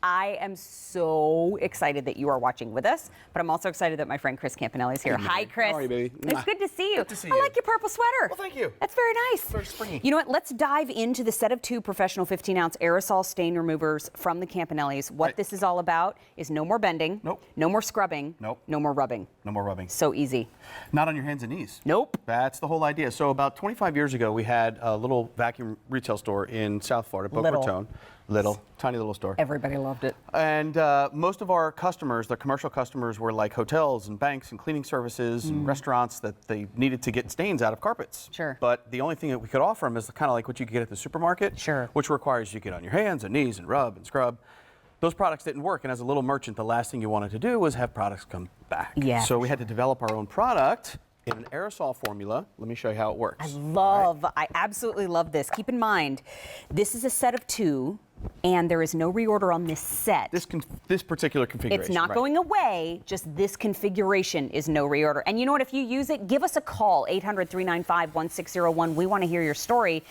I am so excited that you are watching with us, but I'm also excited that my friend Chris Campanelli is here. Hey, Hi, Chris. How are you, baby? It's good to see you. Good to see I you. like your purple sweater. Well, thank you. That's very nice. Very springy. You know what? Let's dive into the set of 2 professional 15-ounce aerosol stain removers from the Campanellis. What this is all about is no more bending. Nope. No more scrubbing. Nope. No more rubbing. No more rubbing. So easy. Not on your hands and knees. Nope. That's the whole idea. So about 25 years ago, we had a little vacuum retail store in South Florida, Boca Raton. Little, tiny little store. Everybody loved it. And most of our customers, the commercial customers, were like hotels and banks and cleaning services and restaurants that they needed to get stains out of carpets. Sure. But the only thing that we could offer them is kind of like what you get at the supermarket. Sure. Which requires you get on your hands and knees and rub and scrub. Those products didn't work, and as a little merchant, the last thing you wanted to do was have products come back. Yeah. So we had to develop our own product in an aerosol formula. Let me show you how it works. I absolutely love this. Keep in mind, this is a set of 2, and there is no reorder on this set. This particular configuration. It's not going away, just this configuration is no reorder. And you know what, if you use it, give us a call, 800-395-1601. We want to hear your story.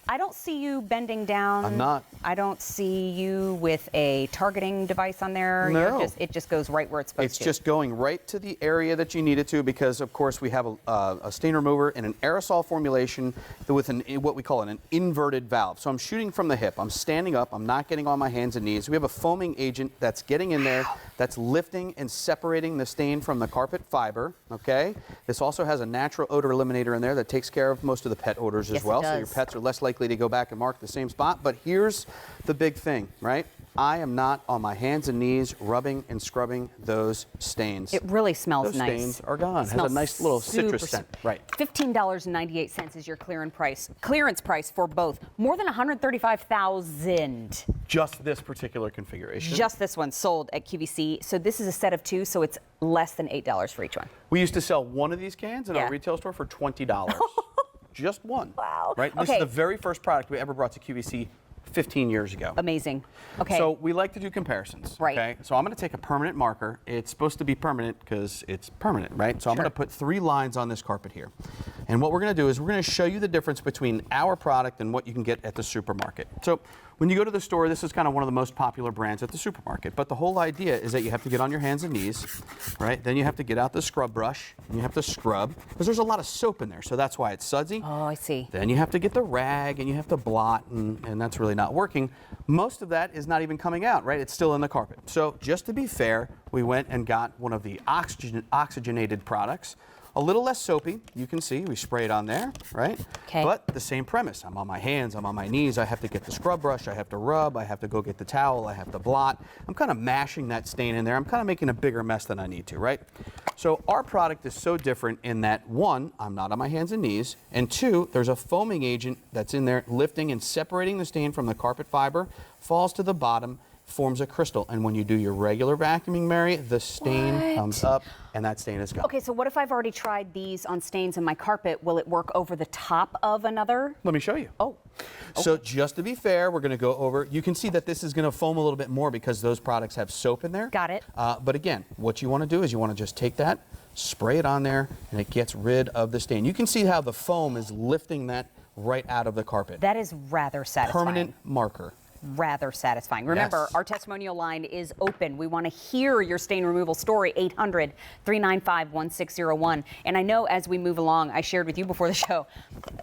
I don't see you bending down. I'm not. I don't see you with a targeting device on there. No. It just goes right where it's supposed It's to. just going right to the area that you need it to, because of course we have a stain remover in an aerosol formulation with what we call an inverted valve. So I'm shooting from the hip. I'm standing up. I'm not getting on my hands and knees. We have a foaming agent that's getting in there, that's lifting and separating the stain from the carpet fiber. Okay. This also has a natural odor eliminator in there that takes care of most of the pet odors as well. So your pets are less likely to go back and mark the same spot. But here's the big thing, right? I am not on my hands and knees rubbing and scrubbing those stains. It really smells those nice. Stains are gone. It has Smells a nice little citrus super scent. Right. $15.98 is your clearance price for both. More than 135,000. Just this particular configuration. Just this one sold at QVC. So this is a set of 2, so it's less than $8 for each one. We used to sell one of these cans in our retail store for $20. Just one. Wow. Right? This is the very first product we ever brought to QVC 15 years ago. Amazing. Okay. So we like to do comparisons. Right. Okay. So I'm going to take a permanent marker. It's supposed to be permanent because it's permanent, right? So I'm going to put 3 lines on this carpet here. And what we're going to do is we're going to show you the difference between our product and what you can get at the supermarket. So when you go to the store, this is kind of one of the most popular brands at the supermarket. But the whole idea is that you have to get on your hands and knees, right? Then you have to get out the scrub brush and you have to scrub, because there's a lot of soap in there. So that's why it's sudsy. Oh, I see. Then you have to get the rag and you have to blot, and that's really not working. Most of that is not even coming out, right? It's still in the carpet. So just to be fair, we went and got one of the oxygenated products. A little less soapy, you can see, we spray it on there, right? Okay. But the same premise. I'm on my hands, I'm on my knees, I have to get the scrub brush, I have to rub, I have to go get the towel, I have to blot. I'm kind of mashing that stain in there. I'm kind of making a bigger mess than I need to, right? So our product is so different in that, 1, I'm not on my hands and knees, and 2, there's a foaming agent that's in there lifting and separating the stain from the carpet fiber, falls to the bottom, forms a crystal, and when you do your regular vacuuming, Mary, the stain comes up and that stain is gone. Okay, so what if I've already tried these on stains in my carpet? Will it work over the top of another? Let me show you. Oh. So just to be fair, we're going to go over, you can see that this is going to foam a little bit more because those products have soap in there. Got it. But again, what you want to do is you want to just take that, spray it on there, and it gets rid of the stain. You can see how the foam is lifting that right out of the carpet. That is rather satisfying. Permanent marker. Rather satisfying. Remember, our testimonial line is open. We want to hear your stain removal story, 800-395-1601. And I know as we move along, I shared with you before the show,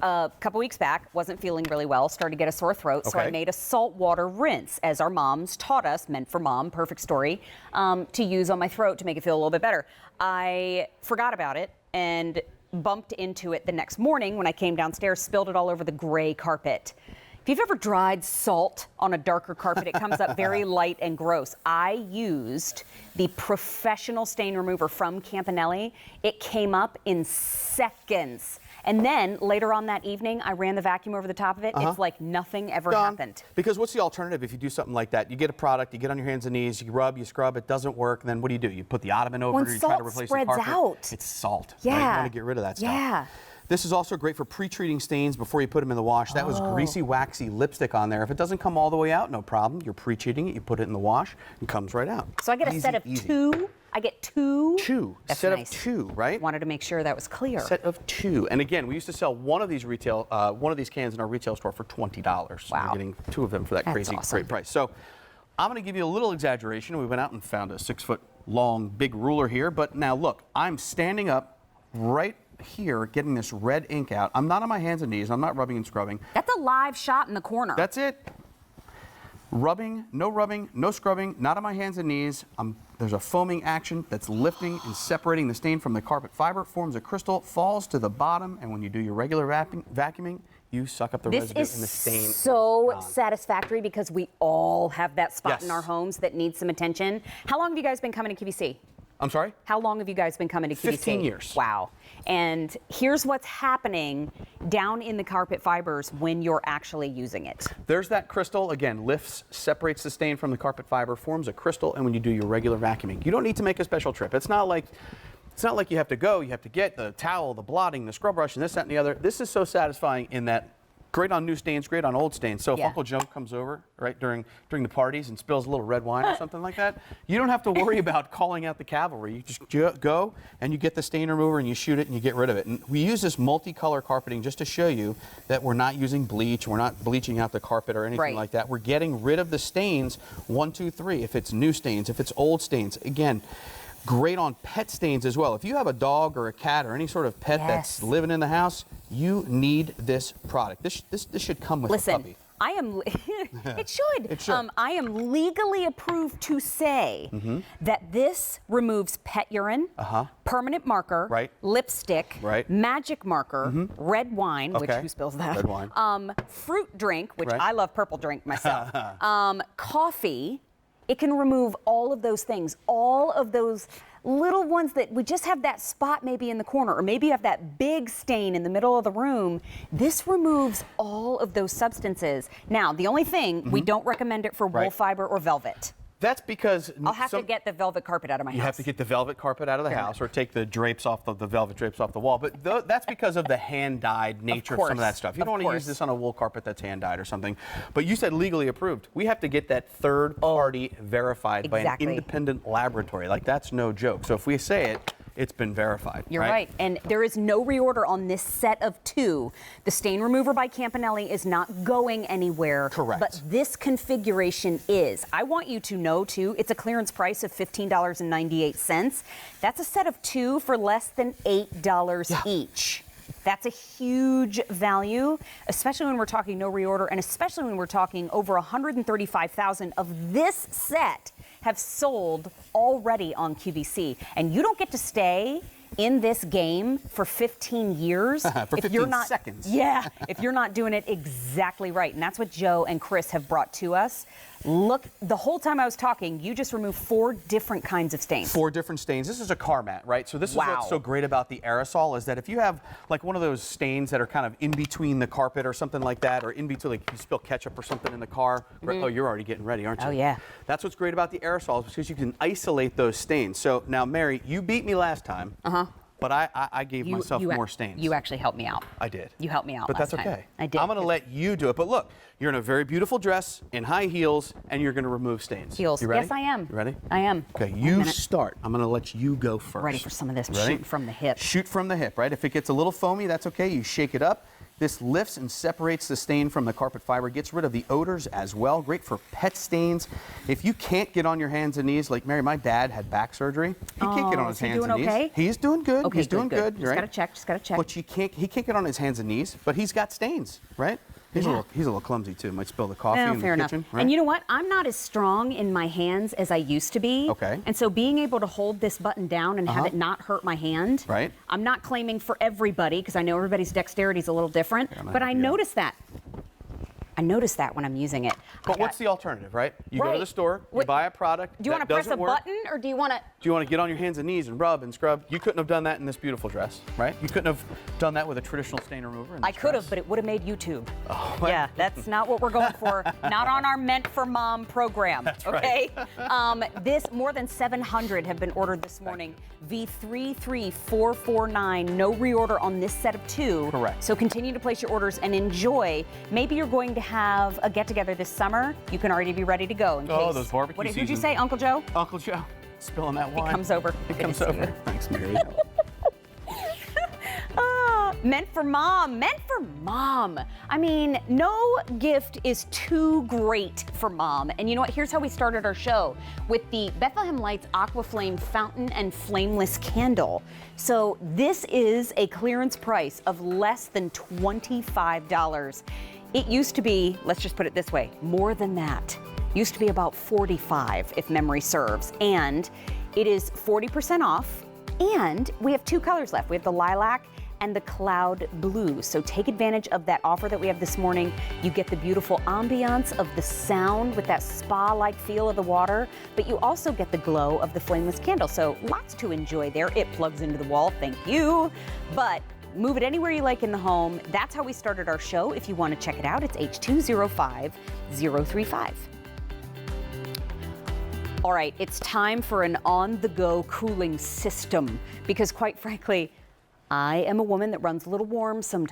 a couple weeks back, wasn't feeling really well, started to get a sore throat, so I made a saltwater rinse, as our moms taught us, meant for mom, perfect story, to use on my throat to make it feel a little bit better. I forgot about it and bumped into it the next morning when I came downstairs, spilled it all over the gray carpet. If you've ever dried salt on a darker carpet, it comes up very light and gross. I used the professional stain remover from Campanelli. It came up in seconds. And then later on that evening, I ran the vacuum over the top of it. It's like nothing ever happened. Because what's the alternative if you do something like that? You get a product, you get on your hands and knees, you rub, you scrub, it doesn't work, then what do? You put the ottoman over it, or you try to replace the carpet. Out. It's salt. Yeah. Right? You want to get rid of that stuff. Yeah. This is also great for pre-treating stains before you put them in the wash. That was greasy, waxy lipstick on there. If it doesn't come all the way out, no problem. You're pre-treating it, you put it in the wash, it comes right out. So I get a set of 2. I get 2. 2. That's set nice. of 2, right? Wanted to make sure that was clear. Set of 2. And again, we used to sell one of these cans in our retail store for $20. Wow. You're getting 2 of them for that crazy, awesome. great price. So I'm going to give you a little exaggeration. We went out and found a 6-foot long big ruler here, but now look, I'm standing up right here getting this red ink out. I'm not on my hands and knees. I'm not rubbing and scrubbing. That's a live shot in the corner. That's it. Rubbing, no scrubbing, not on my hands and knees. There's a foaming action that's lifting and separating the stain from the carpet fiber, forms a crystal, falls to the bottom, and when you do your regular vacuuming, you suck up the residue and the stain. This is so satisfactory because we all have that spot in our homes that needs some attention. How long have you guys been coming to QVC? I'm sorry? How long have you guys been coming to QVC? 15 years. Wow. And here's what's happening down in the carpet fibers when you're actually using it. There's that crystal, again, lifts, separates the stain from the carpet fiber, forms a crystal, and when you do your regular vacuuming, you don't need to make a special trip. It's not like you have to go, you have to get the towel, the blotting, the scrub brush, and this, that, and the other. This is so satisfying in that great on new stains, great on old stains. So if Uncle Joe comes over, right, during the parties and spills a little red wine or something like that, you don't have to worry about calling out the cavalry. You just go and you get the stain remover and you shoot it and you get rid of it. And we use this multicolor carpeting just to show you that we're not using bleach, we're not bleaching out the carpet or anything like that. We're getting rid of the stains 1, 2, 3. If it's new stains, if it's old stains, again, great on pet stains as well. If you have a dog or a cat or any sort of pet that's living in the house, you need this product. This should come with a puppy. I am, it should. It should. I am legally approved to say that this removes pet urine, permanent marker, lipstick, magic marker, red wine, which who spills that? Red wine. Fruit drink, which I love purple drink myself. Coffee. It can remove all of those things, all of those little ones that we just have that spot maybe in the corner, or maybe you have that big stain in the middle of the room. This removes all of those substances. Now, the only thing, we don't recommend it for wool fiber or velvet. That's because I'll have to get the velvet carpet out of my house. You have to get the velvet carpet out of the house or take the drapes off the velvet drapes off the wall. But that's because of the hand-dyed nature of some of that stuff. You don't want to use this on a wool carpet that's hand-dyed or something. But you said legally approved. We have to get that third-party verified by an independent laboratory. Like, that's no joke. So if we say it, it's been verified. You're right. And there is no reorder on this set of 2. The stain remover by Campanelli is not going anywhere. Correct. But this configuration is. I want you to know, too, it's a clearance price of $15.98. That's a set of 2 for less than $8 each. That's a huge value, especially when we're talking no reorder, and especially when we're talking over 135,000 of this set have sold already on QVC. And you don't get to stay in this game for 15 years. For 15 seconds. Yeah, if you're not doing it exactly right. And that's what Joe and Chris have brought to us. Look, the whole time I was talking, you just removed 4 different kinds of stains. 4 different stains. This is a car mat, right? So this is what's so great about the aerosol is that if you have like one of those stains that are kind of in between the carpet or something like that, or in between, like you spill ketchup or something in the car, oh, you're already getting ready, aren't you? Oh, yeah. That's what's great about the aerosols because you can isolate those stains. So now, Mary, you beat me last time. But I gave myself more stains. You actually helped me out. I did. You helped me out But last that's okay. time. I did. I'm going to let you do it. But look, you're in a very beautiful dress, in high heels, and you're going to remove stains. Heels. You ready? Yes, I am. You ready? I am. Okay, you start. I'm going to let you go first. Ready for some of this. Ready? Shoot from the hip. Shoot from the hip, right? If it gets a little foamy, that's okay. You shake it up. This lifts and separates the stain from the carpet fiber, gets rid of the odors as well. Great for pet stains. If you can't get on your hands and knees, like Mary, my dad had back surgery. He can't get on his hands and knees. He's doing good. Okay, he's doing good. Just gotta check. Just gotta check. But he can't get on his hands and knees. But he's got stains, right? He's a little clumsy too. Might spill the coffee in the kitchen. Right? And you know what? I'm not as strong in my hands as I used to be. Okay. And so being able to hold this button down and have it not hurt my hand. Right. I'm not claiming for everybody because I know everybody's dexterity is a little different. But I notice that. I notice that when I'm using it. But what's the alternative, right? You go to the store, you buy a product. Do you want to press a button or do you want to? Do you want to get on your hands and knees and rub and scrub? You couldn't have done that in this beautiful dress, right? You couldn't have done that with a traditional stain remover. I could have, but it would have made YouTube. Oh, yeah, that's not what we're going for. Not on our Meant for Mom program. That's okay. This more than 700 have been ordered this morning. V33449. No reorder on this set of 2. Correct. So continue to place your orders and enjoy. Maybe you're going to have a get-together this summer. You can already be ready to go in case. Those barbecue season. Who'd you say, Uncle Joe? Uncle Joe, spilling that wine. He comes over. He comes over. Thanks, Mary. Meant for mom, meant for mom. I mean, no gift is too great for mom. And you know what? Here's how we started our show with the Bethlehem Lights Aqua Flame Fountain and Flameless Candle. So this is a clearance price of less than $25. It used to be, let's just put it this way, more than that. Used to be about $45 if memory serves. And it is 40% off. And we have two colors left. We have the lilac and the cloud blue. So take advantage of that offer that we have this morning. You get the beautiful ambiance of the sound with that spa-like feel of the water, but you also get the glow of the flameless candle. So lots to enjoy there. It plugs into the wall, thank you. But move it anywhere you like in the home. That's how we started our show. If you want to check it out, it's H205035. All right, it's time for an on-the-go cooling system because quite frankly, I am a woman that runs a little warm sometimes.